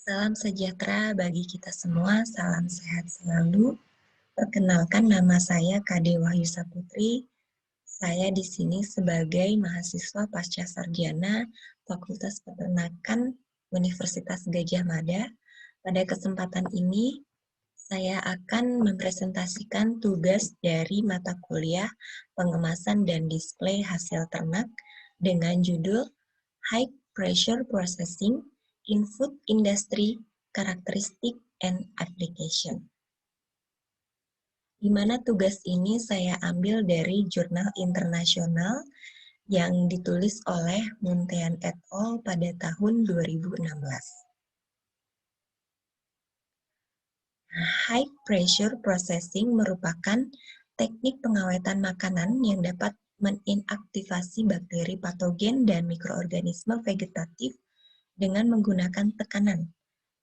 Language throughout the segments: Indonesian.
Salam sejahtera bagi kita semua, salam sehat selalu. Perkenalkan nama saya Kade Wahyu Saputri. Saya di sini sebagai mahasiswa pasca sarjana Fakultas Peternakan Universitas Gadjah Mada. Pada kesempatan ini, saya akan mempresentasikan tugas dari mata kuliah pengemasan dan display hasil ternak dengan judul High Pressure Processing in Food Industry Characteristic and Application. Di mana tugas ini saya ambil dari jurnal internasional yang ditulis oleh Muntean et al. Pada tahun 2016. High pressure processing merupakan teknik pengawetan makanan yang dapat menginaktivasi bakteri patogen dan mikroorganisme vegetatif dengan menggunakan tekanan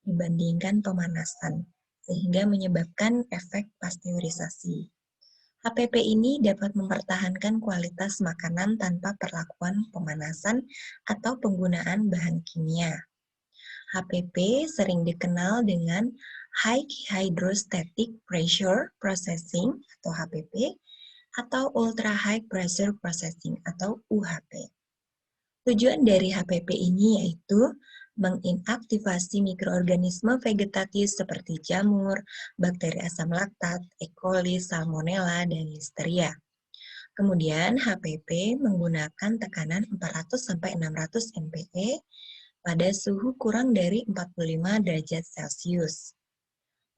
dibandingkan pemanasan, sehingga menyebabkan efek pasteurisasi. HPP ini dapat mempertahankan kualitas makanan tanpa perlakuan pemanasan atau penggunaan bahan kimia. HPP sering dikenal dengan High Hydrostatic Pressure Processing atau HPP atau Ultra High Pressure Processing atau UHP. Tujuan dari HPP ini yaitu menginaktivasi mikroorganisme vegetatif seperti jamur, bakteri asam laktat, E. coli, salmonella, dan listeria. Kemudian HPP menggunakan tekanan 400-600 mPa pada suhu kurang dari 45 derajat Celcius.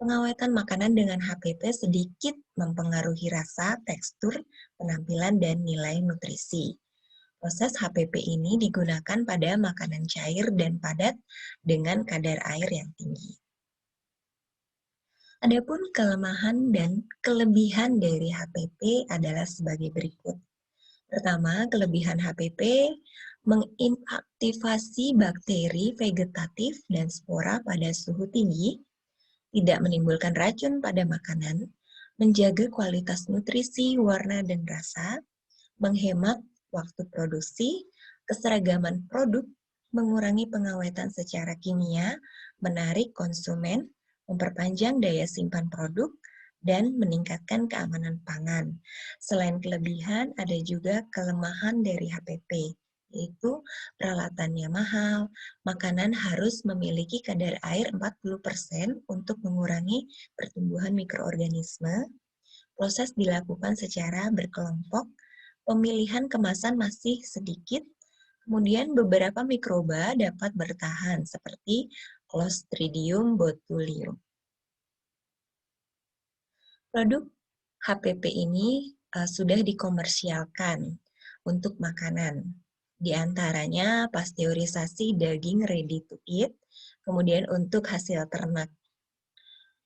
Pengawetan makanan dengan HPP sedikit mempengaruhi rasa, tekstur, penampilan, dan nilai nutrisi. Proses HPP ini digunakan pada makanan cair dan padat dengan kadar air yang tinggi. Adapun kelemahan dan kelebihan dari HPP adalah sebagai berikut. Pertama, kelebihan HPP menginaktivasi bakteri vegetatif dan spora pada suhu tinggi, tidak menimbulkan racun pada makanan, menjaga kualitas nutrisi, warna, dan rasa, menghemat waktu produksi, keseragaman produk, mengurangi pengawetan secara kimia, menarik konsumen, memperpanjang daya simpan produk, dan meningkatkan keamanan pangan. Selain kelebihan, ada juga kelemahan dari HPP, yaitu peralatannya mahal, makanan harus memiliki kadar air 40% untuk mengurangi pertumbuhan mikroorganisme, proses dilakukan secara berkelompok, pemilihan kemasan masih sedikit, kemudian beberapa mikroba dapat bertahan seperti Clostridium botulium. Produk HPP ini sudah dikomersialkan untuk makanan. Di antaranya pasteurisasi daging ready to eat, kemudian untuk hasil ternak.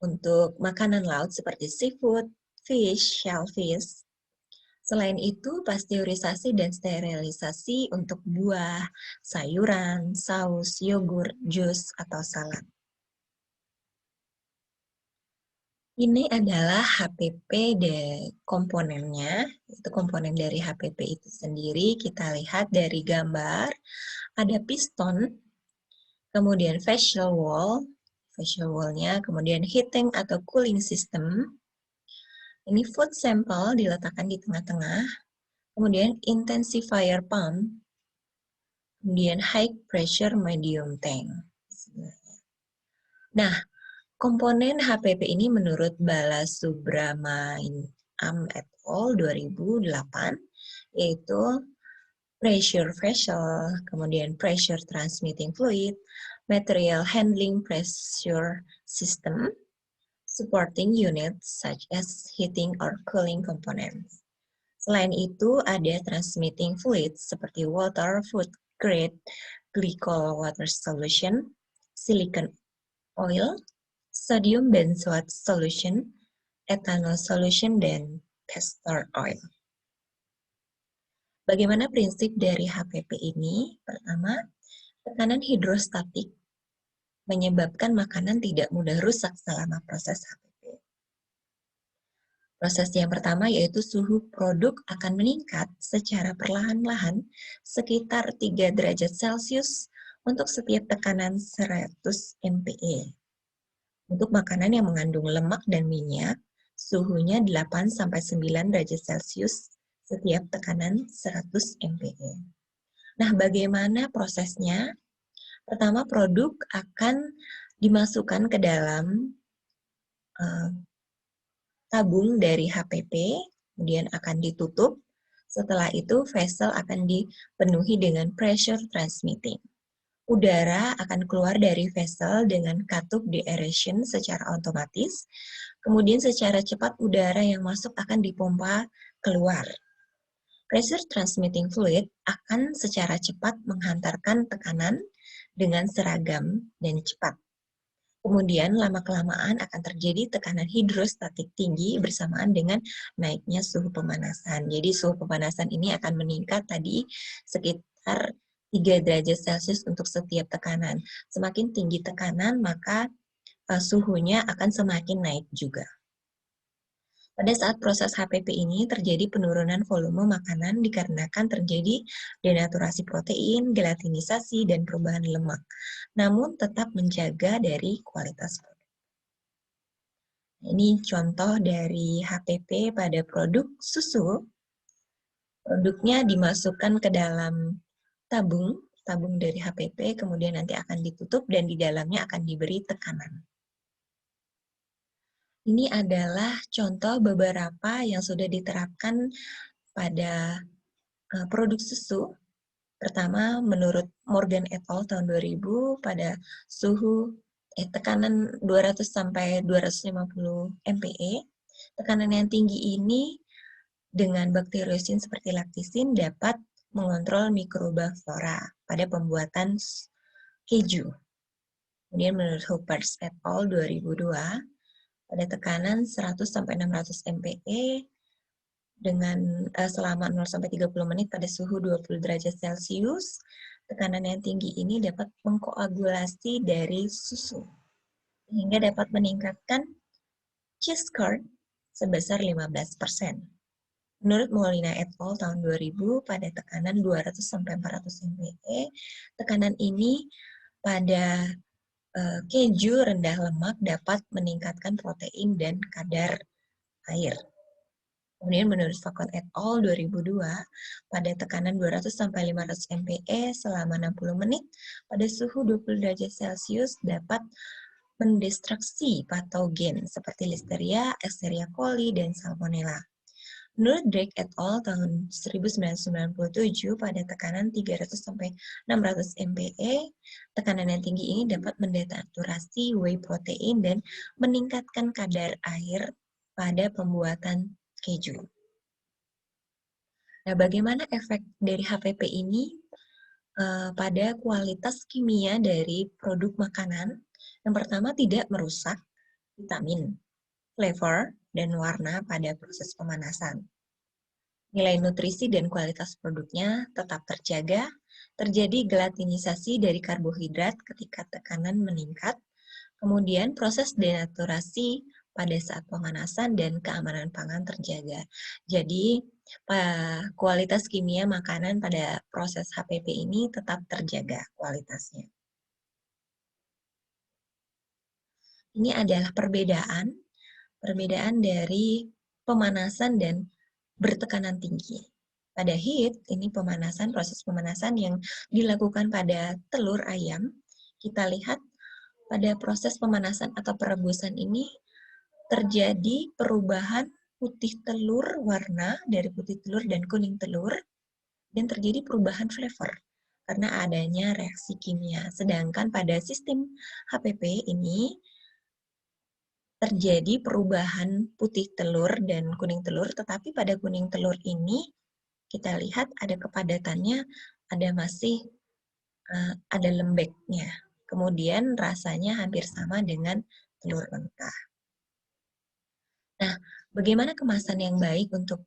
Untuk makanan laut seperti seafood, fish, shellfish. Selain itu, pasteurisasi dan sterilisasi untuk buah, sayuran, saus, yogurt, jus, atau salad. Ini adalah HPP komponennya, itu komponen dari HPP itu sendiri. Kita lihat dari gambar, ada piston, kemudian facial wall-nya, kemudian heating atau cooling system. Ini food sample diletakkan di tengah-tengah, kemudian intensifier pump, kemudian high pressure medium tank. Nah, komponen HPP ini menurut Balasubramaniam et al. 2008, yaitu pressure vessel, kemudian pressure transmitting fluid, material handling pressure system, supporting units such as heating or cooling components. Selain itu, ada transmitting fluids seperti water, food grade, glycol water solution, silicon oil, sodium benzoate solution, ethanol solution, dan castor oil. Bagaimana prinsip dari HPP ini? Pertama, tekanan hidrostatik menyebabkan makanan tidak mudah rusak selama proses HPP. Proses yang pertama yaitu suhu produk akan meningkat secara perlahan-lahan sekitar 3 derajat Celcius untuk setiap tekanan 100 mpa. Untuk makanan yang mengandung lemak dan minyak, suhunya 8-9 derajat Celcius setiap tekanan 100 mpa. Nah, bagaimana prosesnya? Pertama, produk akan dimasukkan ke dalam tabung dari HPP, kemudian akan ditutup. Setelah itu, vessel akan dipenuhi dengan pressure transmitting. Udara akan keluar dari vessel dengan katup de-aeration secara otomatis. Kemudian secara cepat udara yang masuk akan dipompa keluar. Pressure transmitting fluid akan secara cepat menghantarkan tekanan dengan seragam dan cepat. Kemudian lama-kelamaan akan terjadi tekanan hidrostatik tinggi bersamaan dengan naiknya suhu pemanasan. Jadi suhu pemanasan ini akan meningkat tadi sekitar 3 derajat Celcius untuk setiap tekanan. Semakin tinggi tekanan, maka suhunya akan semakin naik juga. Pada saat proses HPP ini terjadi penurunan volume makanan dikarenakan terjadi denaturasi protein, gelatinisasi, dan perubahan lemak, namun tetap menjaga dari kualitas produk. Ini contoh dari HPP pada produk susu. Produknya dimasukkan ke dalam tabung dari HPP, kemudian nanti akan ditutup dan di dalamnya akan diberi tekanan. Ini adalah contoh beberapa yang sudah diterapkan pada produk susu. Pertama, menurut Morgan et al. Tahun 2000 pada suhu tekanan 200 sampai 250 mpa. Tekanan yang tinggi ini dengan bakteriosin seperti laktisin dapat mengontrol mikroba flora pada pembuatan keju. Kemudian menurut Hoppers et al. 2002, pada tekanan 100 sampai 600 mpa dengan selama 0 sampai 30 menit pada suhu 20 derajat Celcius, tekanan yang tinggi ini dapat mengkoagulasi dari susu sehingga dapat meningkatkan cheese curd sebesar 15%. Menurut Molina et al. Tahun 2000 pada tekanan 200 sampai 400 mpa, tekanan ini pada keju rendah lemak dapat meningkatkan protein dan kadar air. Kemudian menurut Facon et al. 2002, pada tekanan 200 sampai 500 mpa selama 60 menit pada suhu 20 derajat Celcius dapat mendestruksi patogen seperti Listeria, Escherichia coli, dan Salmonella. Menurut Drake et al. Tahun 1997, pada tekanan 300 sampai 600 mpa, tekanan yang tinggi ini dapat mendenaturasi whey protein dan meningkatkan kadar air pada pembuatan keju. Nah, bagaimana efek dari HPP ini pada kualitas kimia dari produk makanan? Yang pertama, tidak merusak vitamin, flavor, dan warna pada proses pemanasan. Nilai nutrisi dan kualitas produknya tetap terjaga, terjadi gelatinisasi dari karbohidrat ketika tekanan meningkat, kemudian proses denaturasi pada saat pemanasan dan keamanan pangan terjaga. Jadi, kualitas kimia makanan pada proses HPP ini tetap terjaga kualitasnya. Ini adalah perbedaan dari pemanasan dan bertekanan tinggi. Pada heat, ini proses pemanasan yang dilakukan pada telur ayam. Kita lihat pada proses pemanasan atau perebusan ini terjadi perubahan putih telur, warna dari putih telur dan kuning telur, dan terjadi perubahan flavor karena adanya reaksi kimia. Sedangkan pada sistem HPP ini terjadi perubahan putih telur dan kuning telur, tetapi pada kuning telur ini kita lihat ada kepadatannya, masih ada lembeknya. Kemudian rasanya hampir sama dengan telur mentah. Nah, bagaimana kemasan yang baik untuk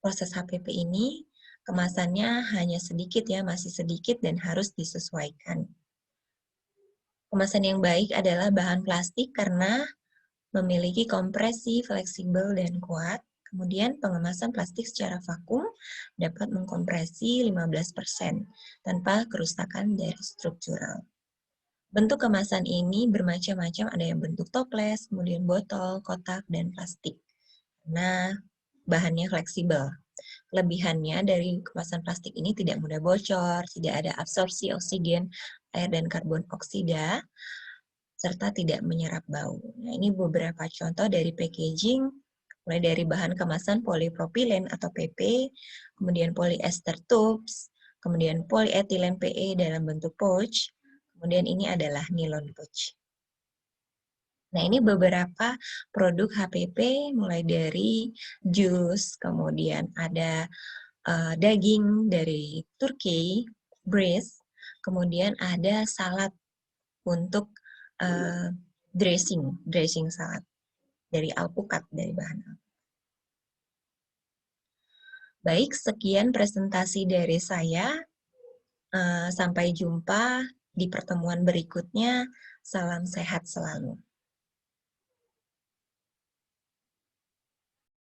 proses HPP ini? Kemasannya hanya sedikit ya, masih sedikit dan harus disesuaikan. Kemasan yang baik adalah bahan plastik karena memiliki kompresi fleksibel dan kuat. Kemudian pengemasan plastik secara vakum dapat mengkompresi 15% tanpa kerusakan dari struktural. Bentuk kemasan ini bermacam-macam, ada yang bentuk toples, kemudian botol, kotak, dan plastik. Nah, bahannya fleksibel. Kelebihannya dari kemasan plastik ini tidak mudah bocor, tidak ada absorpsi oksigen, air, dan karbon oksida, serta tidak menyerap bau. Nah, ini beberapa contoh dari packaging, mulai dari bahan kemasan polipropilen atau PP, kemudian polyester tubes, kemudian polyethylene PE dalam bentuk pouch, kemudian ini adalah nilon pouch. Nah, ini beberapa produk HPP, mulai dari jus, kemudian ada daging dari Turki, braised, kemudian ada salad untuk dressing salad dari alpukat, dari bahan. Baik, sekian presentasi dari saya. Sampai jumpa di pertemuan berikutnya. Salam sehat selalu.